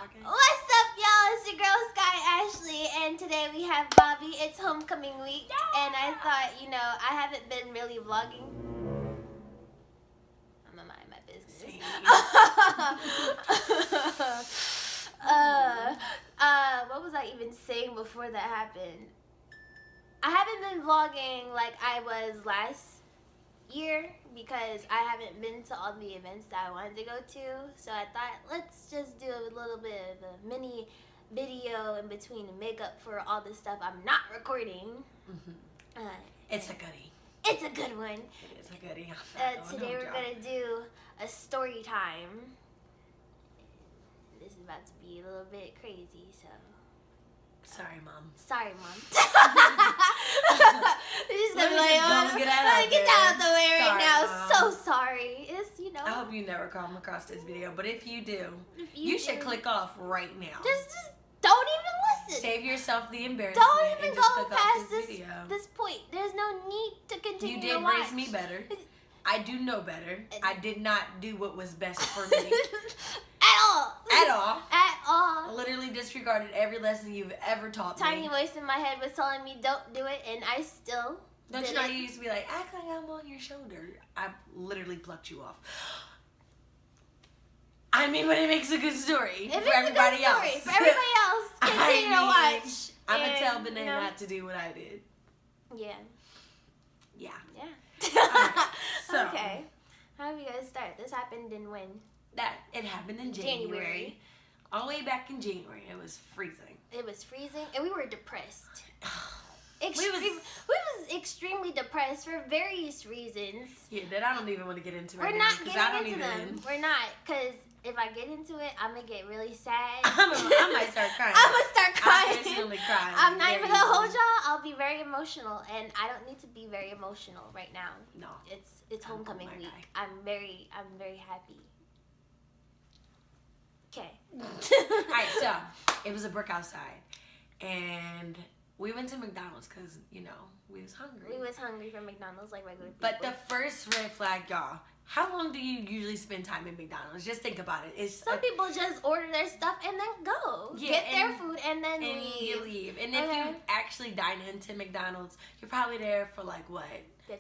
talking. What's up, y'all? It's your girl, Skye Ashley, and today we have Bobbie. It's homecoming week, and I thought, I haven't been really vlogging. I'm gonna mind my business. What was I even saying before that happened? I haven't been vlogging like I was last year because I haven't been to all the events that I wanted to go to. So I thought, let's just do a little bit of a mini video in between the makeup for all the stuff I'm not recording. Mm-hmm. It's a goodie. It's a good one. It is a goodie. Today we're going to do a story time. This is about to be a little bit crazy, so... Sorry, Mom. Sorry, Mom. She's gonna be like, get that out the way right now. Mom. So sorry. It's, I hope you never come across this video, but if you do, you should click off right now. Just don't even listen. Save yourself the embarrassment. Don't even go past this point. There's no need to continue to watch. You did raise me better. I do know better. I did not do what was best for me. At all. At all. At all. I literally disregarded every lesson you've ever taught me. Tiny voice in my head was telling me don't do it, and I still Don't did you know it. you used to be like, act like I'm on your shoulder. I literally plucked you off. I mean, but it makes a good story for everybody else. For everybody else, continue to watch. I'm going to tell Benet not to do what I did. Yeah. Yeah. Yeah. Right, so, okay. How do you guys start? This happened in when? It happened in January. All the way back in January. It was freezing. It was freezing, and we were depressed. We was extremely depressed for various reasons. Yeah, that I don't even want to get into We're right not now. getting into them. We're not, because if I get into it, I'm going to get really sad. I might start crying. I'm going to start crying. I'm personally crying. I'm not even going to hold y'all. I'll be very emotional, and I don't need to be very emotional right now. No. It's homecoming week. I'm very happy. Okay. Alright, so it was a brick outside, and we went to McDonald's because we was hungry. We was hungry for McDonald's like regular people. But the first red flag, y'all. How long do you usually spend time in McDonald's? Just think about it. Some people just order their stuff and then go. Yeah, get their food and then leave. You leave. And if you actually dine into McDonald's, you're probably there for like what?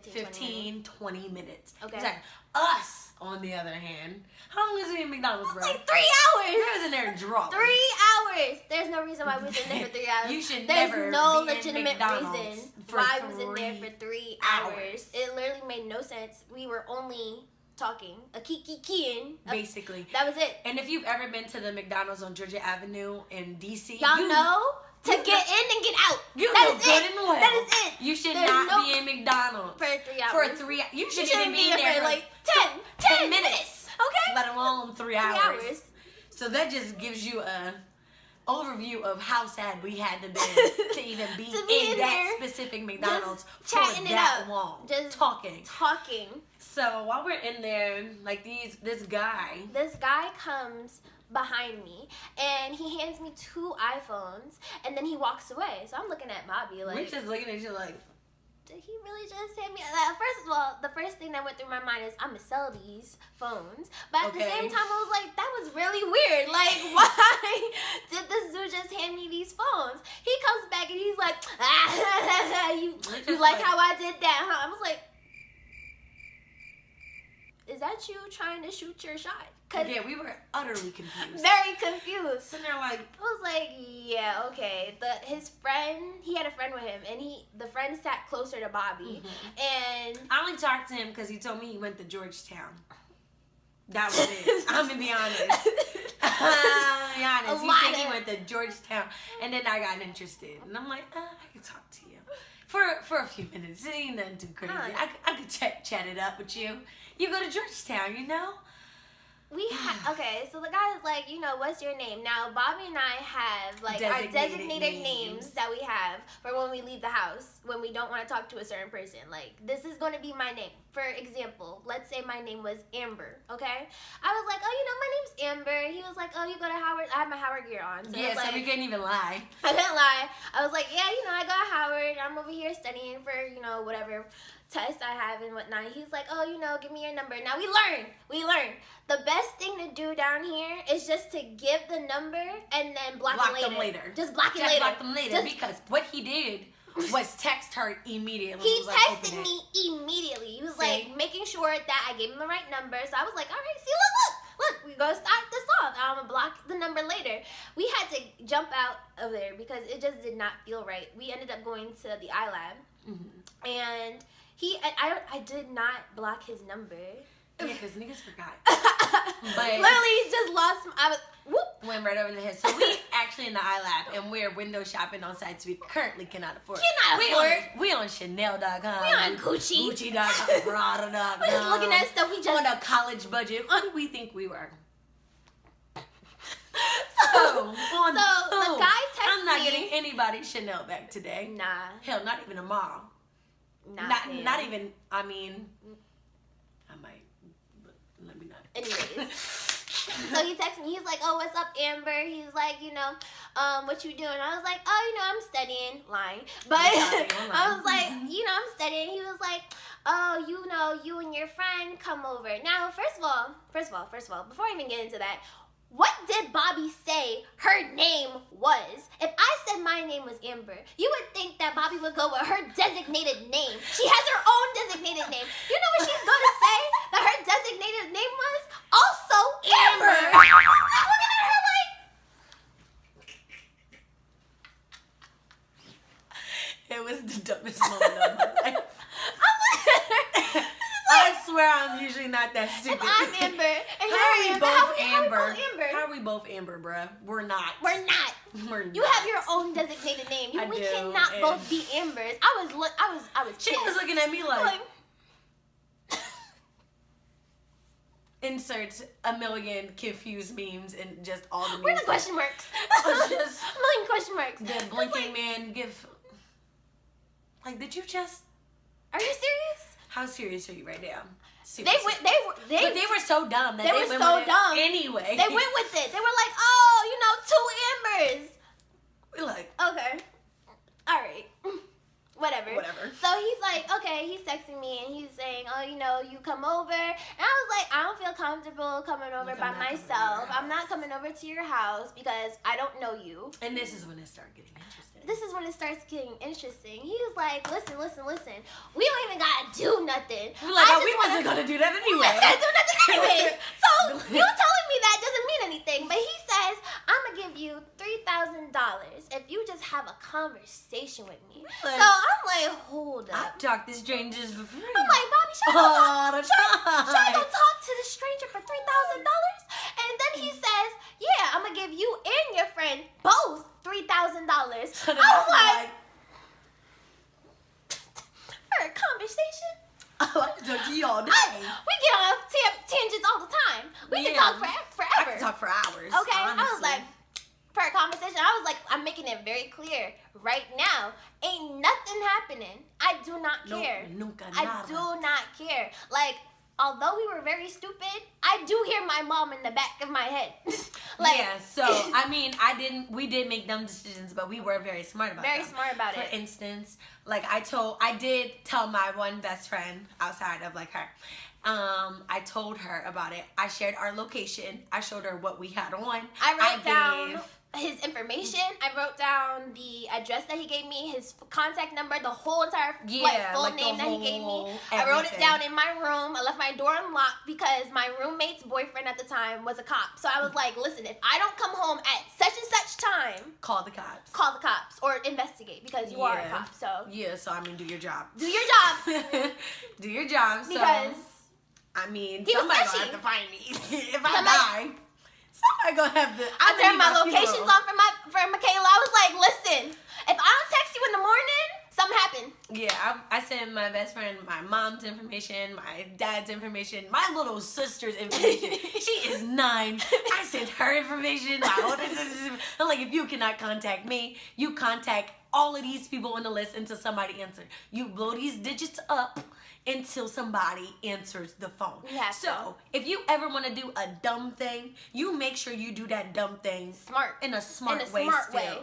15, 20 minutes. Okay. Exactly. Us, on the other hand, how long was we in McDonald's, bro? Like 3 hours. We was in there drunk. 3 hours. There's no reason why we was in there for 3 hours. You should There's never no be legitimate in McDonald's reason for why I was in there for 3 hours. It literally made no sense. We were only talking, a kiki-keying. Basically. That was it. And if you've ever been to the McDonald's on Georgia Avenue in D.C., y'all know to get in and get out. You that know is good it. and well. That is it. You should not be in McDonald's for 3 hours. You shouldn't even be in there for like 10 minutes. Okay. Let alone 3 hours. So that just gives you a overview of how sad we had to be to even be in that specific McDonald's for that long. Just talking. So while we're in there, like this guy comes behind me and he hands me 2 iPhones and then he walks away. So I'm looking at Bobbie like, we're just looking at you like, did he really just hand me first of all, the first thing that went through my mind is I'm gonna sell these phones, but at the same time I was like, that was really weird. Like, why did this dude just hand me these phones? He comes back and he's like, you like how I did that, huh? I was like, is that you trying to shoot your shot? Yeah, we were utterly confused. Very confused. Sitting there like, I was like, yeah, okay. His friend, he had a friend with him, and the friend sat closer to Bobbie. And I only talked to him because he told me he went to Georgetown. That was it. I'm gonna be honest. He said he went to Georgetown, and then I got interested, and I'm like, I can talk to you for a few minutes. It ain't nothing too crazy. I could chat it up with you. You go to Georgetown, Okay, so the guy is like, what's your name? Now, Bobbie and I have, like, our designated names that we have for when we leave the house, when we don't want to talk to a certain person. Like, this is going to be my name. For example, let's say my name was Amber, okay? I was like, my name's Amber. He was like, you go to Howard. I had my Howard gear on. So so we couldn't even lie. I couldn't lie. I was like, yeah, I go to Howard. I'm over here studying for, whatever. tests I have and whatnot. He's like, oh, give me your number. Now we learn. The best thing to do down here is just to give the number and then block them later. Just block it just later. Block them later because what he did was text her immediately. He texted me immediately. He was like making sure that I gave him the right number. So I was like, all right, see, look, we gonna start this off. I'm gonna block the number later. We had to jump out of there because it just did not feel right. We ended up going to the iLab, and I did not block his number. Yeah, because niggas forgot. But literally, he just lost. Went right over the head. So we actually in the iLab, and we're window shopping on sites we currently cannot afford. We on Chanel.com. We on Gucci. Gucci.com. Prada.com. We're just looking at stuff we just on a college budget. Who do we think we were? So the guy texted me. I'm not getting anybody Chanel back today. Nah. Hell, not even tomorrow. Not even. I mean, I might. But let me not. Anyways. So he texted me. He's like, oh, what's up, Amber? He's like, what you doing? I was like, oh, I'm studying. Lying. But I was like, I'm studying. He was like, oh, you and your friend come over. Now, first of all, before I even get into that, what did Bobbie say her name was? If I said my name was Amber, you would think that Bobbie would go with her designated name. She has her own designated name. You know what she's going to say that her designated name was? Also Amber. I'm looking at her like... It was the dumbest moment of my life. I'm looking at her. I swear I'm usually not that stupid. If I'm Amber and How are you're we both Amber? How are we both Amber, bruh? We're not. We're not. You have your own designated name. We cannot both be Ambers. I was She pissed. was looking at me like inserts a million confused memes and just all the memes. Where are the question marks? Just a million question marks. The blinking man give. Like, did you just? Are you serious? How serious are you right now? They were so dumb that they were so dumb. Anyway, they went with it. They were like, oh, 2 Ambers. We're like, okay, all right, whatever. So he's like, okay, he's texting me and he's saying, oh, you come over. And I was like, I don't feel comfortable coming over by myself. I'm not coming over to your house because I don't know you. And this is when it started getting interesting. This is when it starts getting interesting. He was like, listen. We don't even gotta do nothing. We're like, we wasn't gonna do that anyway. We wasn't gonna do nothing anyway. So you telling me that doesn't mean anything. But he says, I'm gonna give you $3,000 if you just have a conversation with me. So I'm like, hold up. I've talked to strangers for free. I'm like, Bobbie, should I go talk to the stranger for $3,000? And then he says, yeah, I'm gonna give you and your friend both $3,000. I was like, for a conversation? Oh, I can talk to you all day. We get on tangents all the time. We can talk forever. I can talk for hours. Okay, honestly. I was like, for a conversation, I was like, I'm making it very clear right now. Ain't nothing happening. I do not care. I do not care. Like, although we were very stupid, I do hear my mom in the back of my head. So I mean, we did make dumb decisions, but we were very smart about it. For instance, like I did tell my one best friend outside of like her. I told her about it. I shared our location. I showed her what we had on. I wrote down his information. I wrote down the address that he gave me, his contact number, the whole entire full name that he gave me. I wrote it down in my room. I left my door unlocked because my roommate's boyfriend at the time was a cop. So I was like, listen, if I don't come home at such and such time, call the cops. Call the cops or investigate because you are a cop. So so I mean, do your job. Do your job. Do your job. Because I mean, somebody gonna have to find me if I die. Somebody gonna have to. I turned my locations on for Michaela. I was like, listen, if I don't text you in the morning, something happened. Yeah, I sent my best friend my mom's information, my dad's information, my little sister's information. She is 9. I sent her information, my older sister's. I'm like, if you cannot contact me, you contact all of these people on the list until somebody answers. You blow these digits up until somebody answers the phone. So if you ever want to do a dumb thing, you make sure you do that dumb thing in a smart way.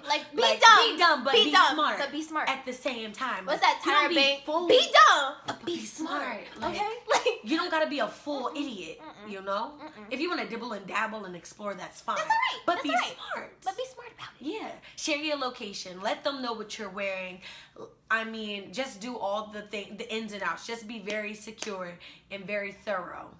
Like be dumb, but be smart. But be smart at the same time. What's that Tyra Banks? Be dumb, but be smart. Like, okay, you don't gotta be a full idiot. You know, if you want to dibble and dabble and explore, that's fine. That's alright. But be smart. But be smart about it. Yeah, share your location. Let them know what you're wearing. I mean, just do all the ins and outs. Just be very secure and very thorough.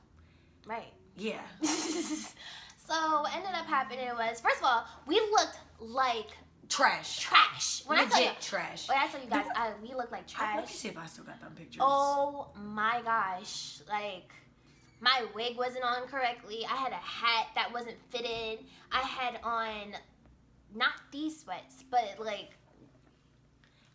Right. Yeah. So what ended up happening was, first of all, we looked like trash. When Legit I tell you trash. When I tell you guys, we look like trash. Let me see if I still got them pictures. Oh my gosh! Like, my wig wasn't on correctly. I had a hat that wasn't fitted. I had on not these sweats, but like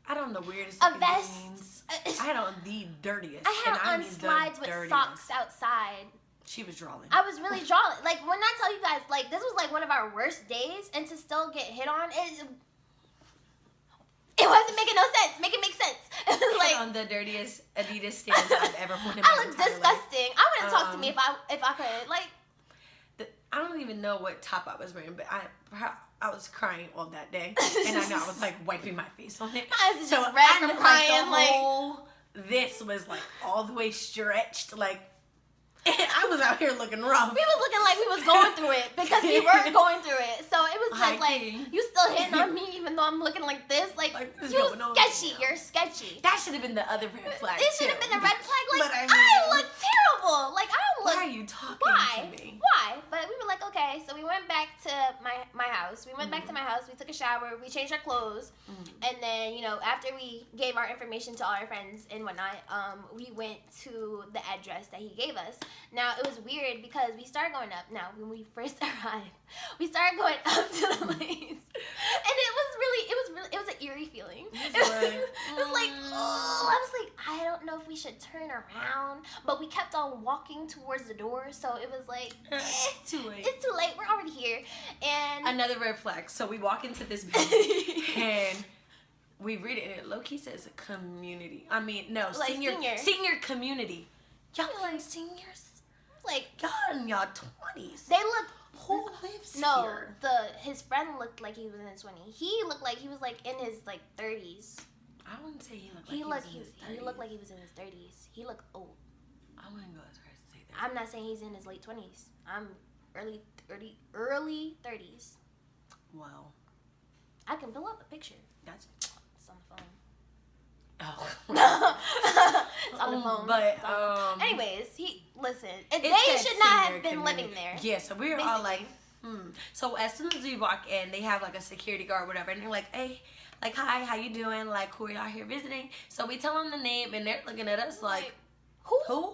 I don't know the weirdest a vest. Jeans. I had on the dirtiest. I had on slides with socks outside. She was drawing. I was really drawing. Like, when I tell you guys, like, this was like one of our worst days, and to still get hit on, it wasn't making no sense. Make it make sense. Like, on the dirtiest Adidas stance I've ever worn in my I look disgusting. Life. I wouldn't talk to me if I could. Like, I don't even know what top I was wearing, but I was crying all that day, and I know I was like wiping my face on it. I was just red from crying. This was like all the way stretched, like. I was out here looking rough. We was looking like we was going through it because we weren't going through it. So it was just like, you still hitting on me even though I'm looking like this. Like you sketchy. You're sketchy. That should have been the other red flag. It should have been the red flag. Like, I look terrible. Like, I don't look. Why are you talking to me? Why? But we were like, okay. So we went back to my house. We went back to my house. We took a shower. We changed our clothes. And then, you know, after we gave our information to all our friends and whatnot, we went to the address that he gave us. Now, it was weird because we started going up. Now, when we first arrived, we started going up to the place. And it was an eerie feeling. It was like, oh, I was like, I don't know if we should turn around. But we kept on walking towards the door. So it was like, it's too late. It's too late. We're already here. And another red flag. So we walk into this building and we read it, and it low-key says community. I mean, no, like senior community. Y'all like seniors? Like, y'all in y'all 20s. They look. Who lives here? His friend looked like he was in his 20s. He looked like he was like in his like 30s. I wouldn't say he looked like he was in his 30s. He looked like he was in his 30s. He looked old. I wouldn't go as far as to say that. I'm not saying he's in his late 20s. I'm early 30s. Well, I can pull up a picture. It's on the phone. Oh. It's on the phone. But anyways, they should not have been living there. Yeah, so we were all like, So as soon as we walk in, they have like a security guard or whatever, and they're like, hey, like, hi, how you doing? Like, who are y'all here visiting? So we tell them the name, and they're looking at us like, who?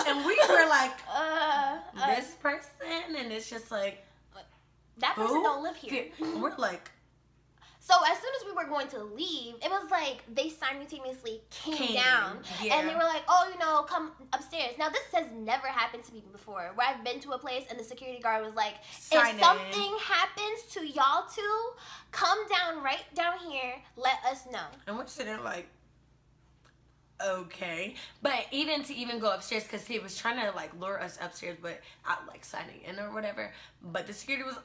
And we were like, this person, and it's just like, that person don't live here. And we're like. So as soon as we were going to leave, it was like they simultaneously came down. Yeah. And they were like, oh, you know, come upstairs. Now, this has never happened to me before, where I've been to a place and the security guard was like, if something happens to y'all two, come down right down here, let us know. And we're sitting there like, okay. But even go upstairs, because he was trying to like lure us upstairs, but out like signing in or whatever. But the security was...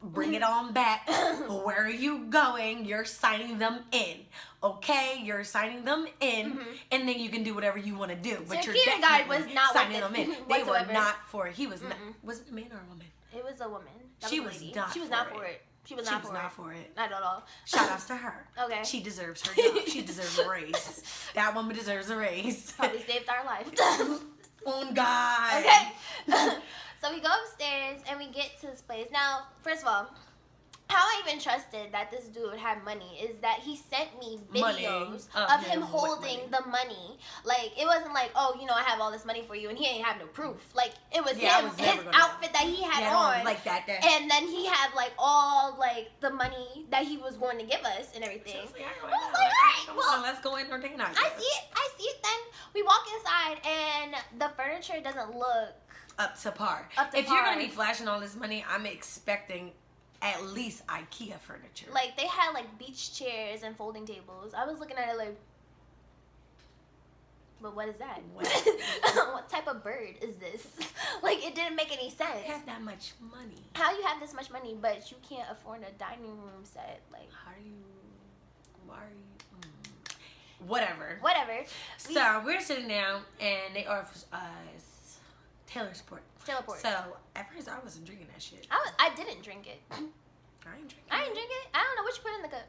bring it on back. Where are you going? You're signing them in. Okay? You're signing them in, and then you can do whatever you want to do. But you're definitely was not signing them in. They were not for it. He was not. Was it a man or a woman? It was a woman. She was not for it. She was not for it. Not at all. Shout outs to her. Okay. She deserves her job. She deserves a raise. That woman deserves a raise. Probably saved our life. Oh, God. Okay. So we go upstairs and we get to this place. Now, first of all, how I even trusted that this dude had money is that he sent me videos of him holding the money. Like, it wasn't like, oh, you know, I have all this money for you, and he ain't have no proof. Like, it was him, his outfit that he had on. Like that. And then he had, like, all, like, the money that he was going to give us and everything. I was like, all right, well, let's go entertain us. I see it. Then we walk inside, and the furniture doesn't look up to par. If you're going to be flashing all this money, I'm expecting at least IKEA furniture. Like, they had, like, beach chairs and folding tables. I was looking at it like, But what is that? What type of bird is this? Like, it didn't make any sense. I have that much money. How you have this much money, but you can't afford a dining room set? Like, how do you? Why are you? Whatever. So we're sitting down, and they offer us Taylor Sport. So at first I wasn't drinking that shit. I didn't drink it. I ain't drinking. I didn't drink it. I don't know what you put in the cup.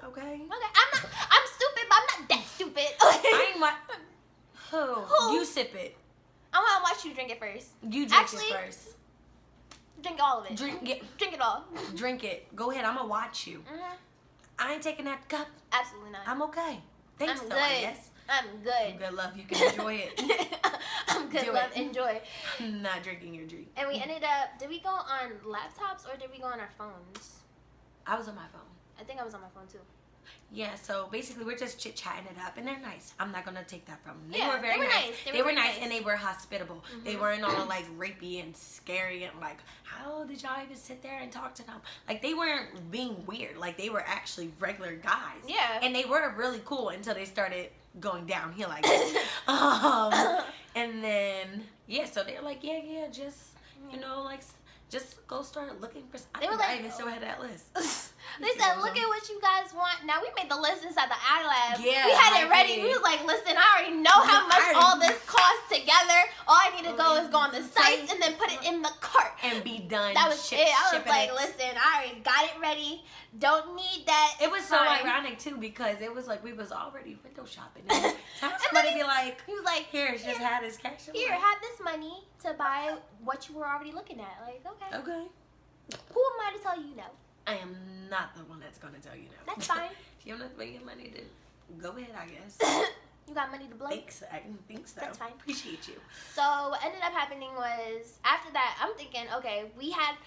Okay. I'm stupid, but I'm not that stupid. I ain't what. Who? You sip it. I want to watch you drink it first. You drink it first. Drink all of it. Drink it. Drink it all. Drink it. Go ahead. I'm gonna watch you. I ain't taking that cup. Absolutely not. I'm okay. Thanks, I'm though, good. I guess. I'm good. Good love. You can enjoy it. I'm good. Love. Enjoy. I'm not drinking your drink. And we ended up. Did we go on laptops or did we go on our phones? I was on my phone. I think I was on my phone too. Yeah, so basically we're just chit-chatting it up, and they're nice. I'm not gonna take that from them. They were very nice. They were nice, and they were hospitable. They weren't all like rapey and scary and like, how did y'all even sit there and talk to them? Like, they weren't being weird. Like, they were actually regular guys. Yeah. And they were really cool until they started going downhill, I guess. And then yeah, so they're like, yeah, just like. Just go start looking for. I even still had that list. They said, look at what you guys want. Now, we made the list inside the iLab. Yeah, we had it ready. We was like, listen, I already know how much all this costs together. All I need to go is go on the sites and then put it in the cart. And be done. That was it. I was like, listen, I already got it ready. Don't need that. It was so ironic, too, because it was like we was already window shopping. And somebody be like, he was like, here, just have this cash. Here, have this money to buy what you were already looking at. Like, okay. Okay. Who am I to tell you no? I am not the one that's going to tell you no. That's fine. If you don't make your money, then go ahead, I guess. You got money to blow? Thanks. I think so. That's fine. Appreciate you. So what ended up happening was, after that, I'm thinking, okay, we had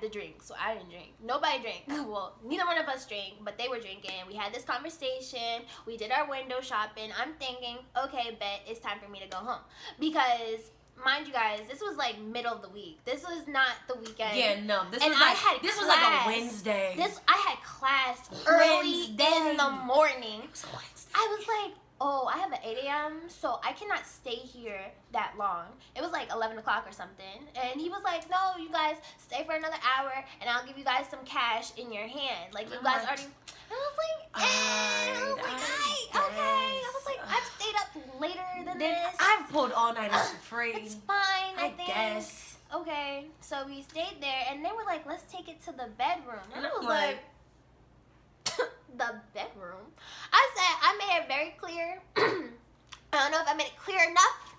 the drink, so I didn't drink. Nobody drank. Well, neither one of us drank, but they were drinking. We had this conversation. We did our window shopping. I'm thinking, okay, bet it's time for me to go home. Because, mind you guys, this was like middle of the week. This was not the weekend. Yeah, no. This was like a Wednesday. I had class early in the morning. It was a Wednesday. I was like, oh, I have an 8 a.m., so I cannot stay here that long. It was like 11 o'clock or something. And he was like, no, you guys stay for another hour, and I'll give you guys some cash in your hand. Like, you guys already... And I was like, okay. I was like, I've stayed up later than this. I've pulled all-nighters for free. It's fine, I think. Guess. Okay, so we stayed there, and they were like, let's take it to the bedroom. And I was like... The bedroom. I said, I made it very clear. I don't know if I made it clear enough.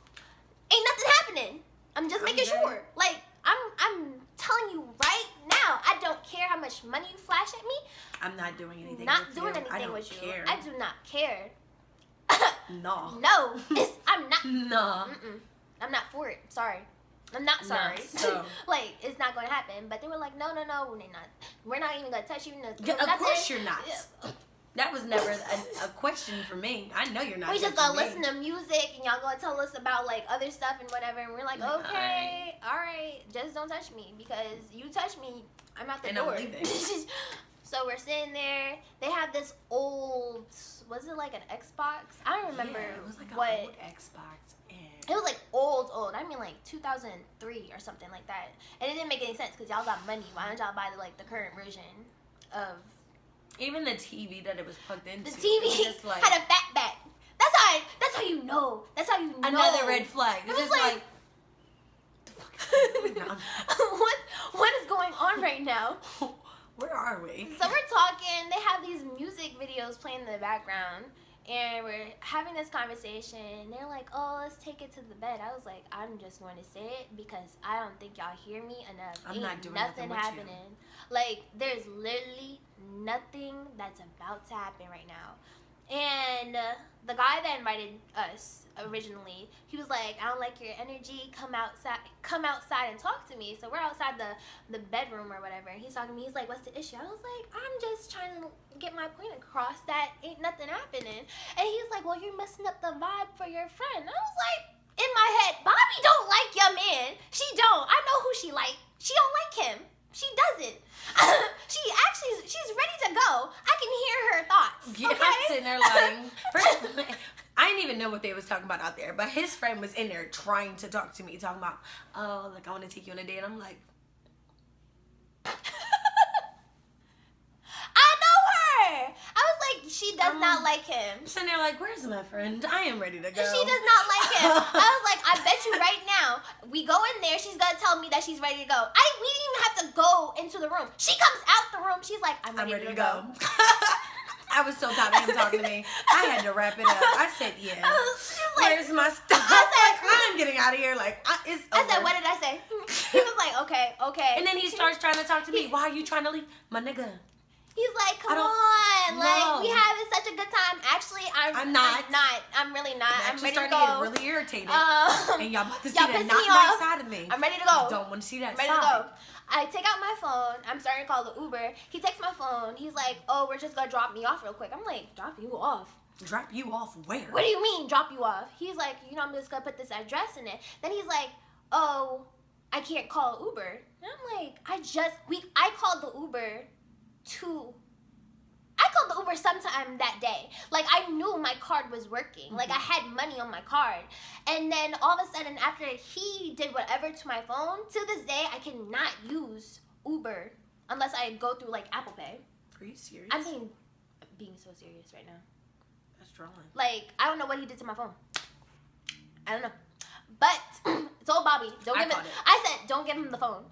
Ain't nothing happening. I'm just making sure. Like, I'm telling you right now, I don't care how much money you flash at me. I'm not doing anything with you. I do not care. No. No. I'm not. No. I'm not for it. Sorry. I'm not sorry. No, so. Like, it's not going to happen. But they were like, no, we're not even going to touch you. Of course you're not. That was never a question for me. I know you're not. We just going to listen to music, and y'all going to tell us about, like, other stuff and whatever. And we're like, okay, all right, just don't touch me. Because you touch me, I'm out the door. I'm leaving. So we're sitting there. They have this old, was it like an Xbox? I don't remember. Yeah, it was like an old Xbox. It was like old. I mean like 2003 or something like that. And it didn't make any sense because y'all got money. Why don't y'all buy the current version of... Even the TV that it was plugged into. The TV just like, had a fat back. That's how you know. That's how you know. Another red flag. It's just like the fuck is going on? What is going on right now? Where are we? So we're talking. They have these music videos playing in the background. And we're having this conversation. They're like, oh, let's take it to the bed. I was like, I'm just going to say it because I don't think y'all hear me enough. I'm not doing nothing with happening. You. Like, there's literally nothing that's about to happen right now. And the guy that invited us originally, he was like, I don't like your energy. Come outside and talk to me. So we're outside the bedroom or whatever. And he's talking to me. He's like, what's the issue? I was like, I'm just trying to get my point across that ain't nothing happening. And he's like, well, you're messing up the vibe for your friend. I was like, in my head, Bobbie don't like your man. She don't. I know who she like. She don't like him. She doesn't. She's ready to go. I can hear her thoughts. Yeah, okay? I'm sitting there like, first, I didn't even know what they was talking about out there, but his friend was in there trying to talk to me, talking about, oh, like, I want to take you on a date. And I'm like, I know her. I was like, she does not like him. I'm sitting there like, where's my friend? I am ready to go. She does not like him. I was like, I bet you right now, we go in there, she's gonna tell me that she's ready to go. We didn't even have to go into the room. She comes out the room, she's like, I'm ready to go. I was so tired of him talking to me. I had to wrap it up. I said, yeah. Where's my stuff? I said, I'm getting out of here. Like, it's over. I said, what did I say? He was like, okay. And then he starts trying to talk to me. Why are you trying to leave? My nigga. He's like, come on. No. Like, we having such a good time. Actually, I'm not. I'm really not. I'm ready to go. I'm starting to get really irritated. And y'all about to see that not nice side of me. I'm ready to go. You don't want to see that side. I'm ready to go. I take out my phone. I'm starting to call the Uber. He takes my phone. He's like, oh, we're just going to drop me off real quick. I'm like, drop you off? Drop you off where? What do you mean, drop you off? He's like, I'm just going to put this address in it. Then he's like, oh, I can't call Uber. And I'm like, I called the Uber sometime that day. Like, I knew my card was working. Mm-hmm. Like, I had money on my card. And then all of a sudden, after he did whatever to my phone, to this day, I cannot use Uber unless I go through, like, Apple Pay. Are you serious? I'm being so serious right now. That's drawing. Like, I don't know what he did to my phone. I don't know. But told Bobby, I said, don't give him the phone.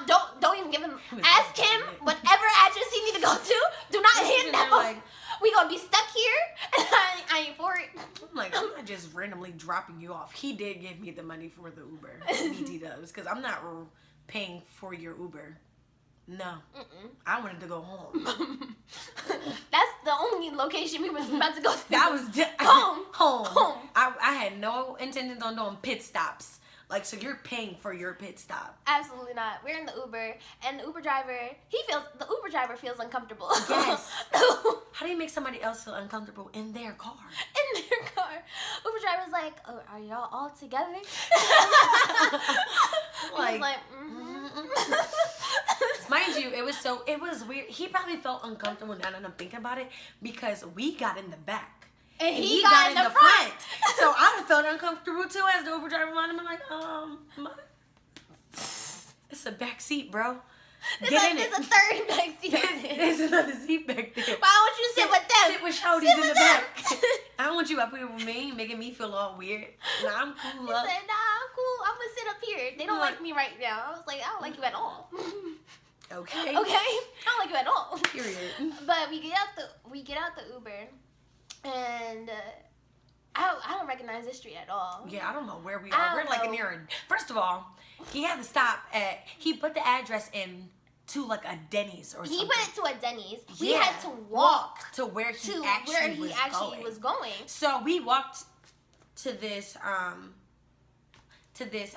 Don't even give him. Ask him whatever address he need to go to. Do not hit that phone. Like, we gonna be stuck here, and I ain't for it. I'm like, I'm not just randomly dropping you off. He did give me the money for the Uber. BT does, because I'm not paying for your Uber. No, I wanted to go home. That's the only location we was about to go to. That was home. I had no intentions on doing pit stops. Like, so you're paying for your pit stop? Absolutely not. We're in the Uber, and the Uber driver feels uncomfortable. Yes. How do you make somebody else feel uncomfortable in their car? In their car. Uber driver's like, oh, are y'all all together? Like, mind you, it was weird. He probably felt uncomfortable now that I'm thinking about it, because we got in the back. And he got in the front. So I would have felt uncomfortable too as the Uber driver behind him. I'm like, it's a back seat, bro. Get in it. There's a third back seat. There's another seat back there. Why don't you sit with them? Sit with shorties in the back. I don't want you up here with me, making me feel all weird. Nah, I'm cool. He said, nah, I'm cool. I'm gonna sit up here. They don't like me right now. I was like, I don't like you at all. Okay. I don't like you at all. Period. But we get out the Uber. And I don't recognize this street at all. Yeah, I don't know where we are. We're like near. First of all, he had to stop at. He put the address in to like a Denny's or something. He put it to a Denny's. We had to walk to where he actually was going. So we walked to this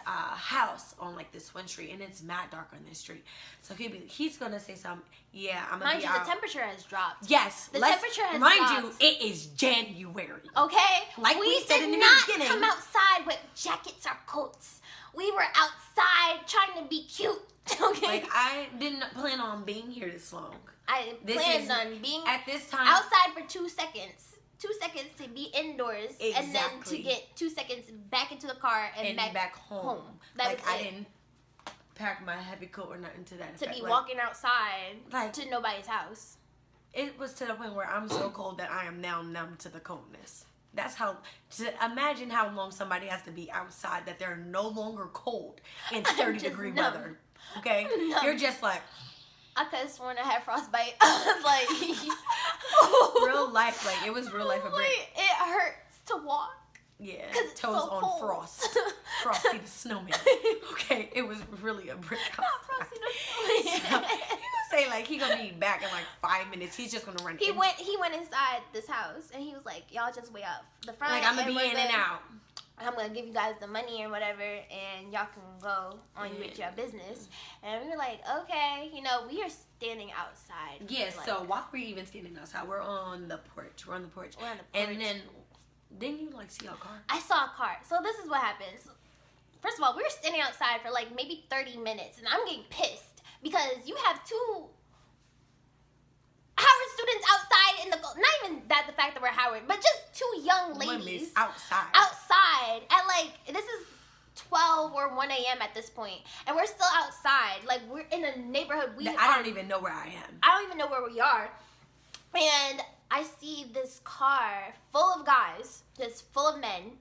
house on like this one street, and it's mad dark on this street. So he's gonna say something. Yeah, I'm gonna be out. The temperature has dropped. Yes, the temperature has dropped. Mind you, it is January. Okay, like we said in the beginning. Come outside with jackets or coats. We were outside trying to be cute. Okay. Like, I didn't plan on being here this long. I planned on being at this time outside for 2 seconds. 2 seconds to be indoors, exactly. And then to get 2 seconds back into the car and back home. Like, I didn't pack my heavy coat or nothing to that to effect. Be walking outside like, to nobody's house. It was to the point where I'm so cold that I am now numb to the coldness. That's how, imagine how long somebody has to be outside that they're no longer cold in 30-degree weather. Okay? Numb. You're just like... I could have sworn I had frostbite. I was like... real life, like, it was real life. It hurts to walk. Yeah, toes so on cold. Frost. Frosty the Snowman. Okay, it was really a brick house. Frosty the Snowman. So, he gonna say like he gonna be back in like 5 minutes. He's just gonna run. He went inside this house and he was like, y'all just wait up the front. Like, I'm gonna be in and out. I'm gonna give you guys the money or whatever, and y'all can go on with your business. And we were like, okay, we are standing outside. Yeah. Like, so while we're even standing outside, we're on the porch. And then. Didn't you like see a car? I saw a car. So this is what happens. First of all, we were standing outside for like maybe 30 minutes, and I'm getting pissed because you have 2 Howard students outside in the, not even that the fact that we're Howard, but just 2 young ladies outside at like, this is 12 or 1 a.m. at this point, and we're still outside. Like, we're in a neighborhood. I don't even know where I am. I don't even know where we are. And I see this car full of guys, just full of men,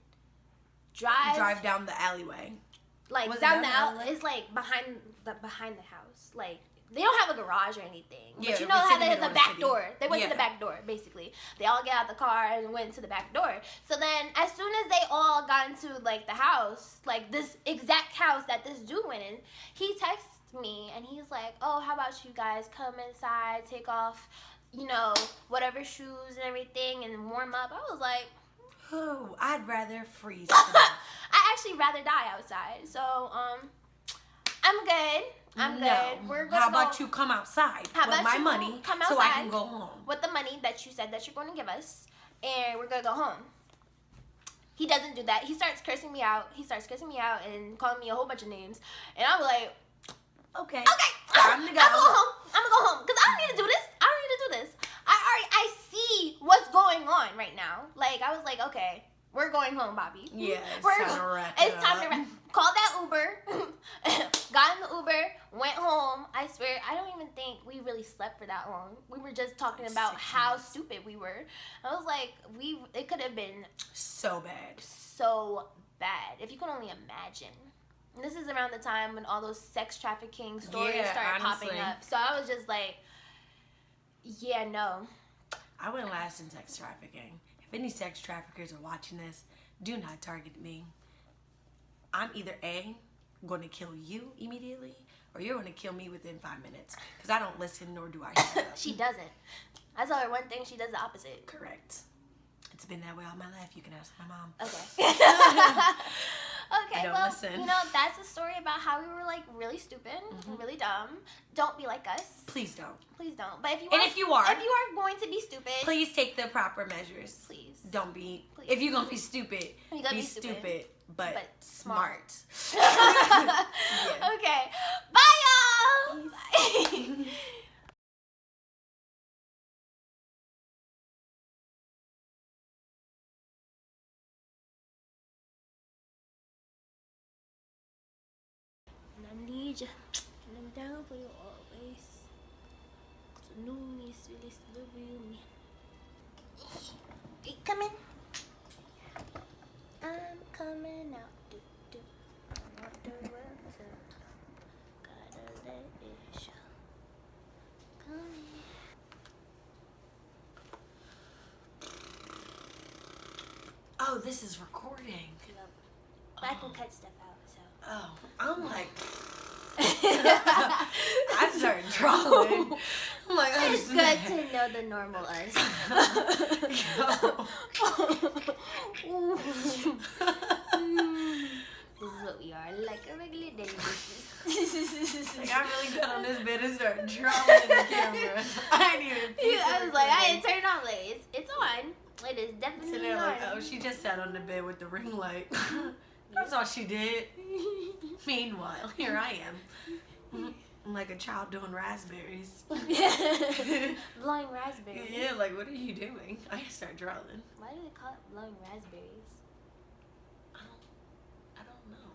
drive down the alleyway. Like, down the alleyway? It's like behind the house. Like, they don't have a garage or anything. But you know how they have the back door. They went to the back door, basically. They all get out the car and went to the back door. So then, as soon as they all got into, like, the house, like, this exact house that this dude went in, he texts me, and he's like, oh, how about you guys come inside, take off, you know, whatever shoes and everything, and warm up. I was like, oh, I'd rather freeze. I actually rather die outside. So, I'm good. I'm good. We're gonna How about you come outside with my money so I can go home? With the money that you said that you're going to give us, and we're going to go home. He doesn't do that. He starts cursing me out. And calling me a whole bunch of names. And I'm like, okay. Time to go. I'm going to go home. Because I don't need to do this. I see what's going on right now. Like, I was like, okay, we're going home, Bobby. Yeah, it's time to wrap. Call that Uber. Got in the Uber, went home. I swear, I don't even think we really slept for that long. We were just talking about how stupid we were. I was like, it could have been so bad. So bad. If you could only imagine. And this is around the time when all those sex trafficking stories started popping up. So I was just like, yeah, no. I wouldn't last in sex trafficking. If any sex traffickers are watching this, do not target me. I'm either A, going to kill you immediately, or you're going to kill me within 5 minutes. Because I don't listen, nor do I shut up. She doesn't. I saw her one thing, she does the opposite. Correct. It's been that way all my life. You can ask my mom. Okay. Okay, well, listen. You know, that's a story about how we were, like, really stupid, really dumb. Don't be like us. Please don't. Please don't. But if you are going to be stupid, please take the proper measures. Please. Don't be. Please. If you're going to be stupid, be stupid, but smart. Yeah. Okay. Bye, y'all. Bye. I need you, and I'm down for you always. 'Cause I know me is really still me. Hey, come in. I'm coming out. I want the world to gotta let it show. Come in. Oh, this is recording. But I can cut stuff out, so. Oh, I'm like, I started drawing. I'm like, it's good to know the normal us. This is what we are, like a regular daily basis. Like, I really got on this bed and started drawing in the camera. I didn't even. I was like, I didn't turn it on. Like, it's on. It is definitely on. Like, oh, she just sat on the bed with the ring light. That's all she did. Meanwhile, here I am. I'm like a child doing raspberries. Blowing raspberries. Yeah, like, what are you doing? I start drawing. Why do they call it blowing raspberries? I don't know.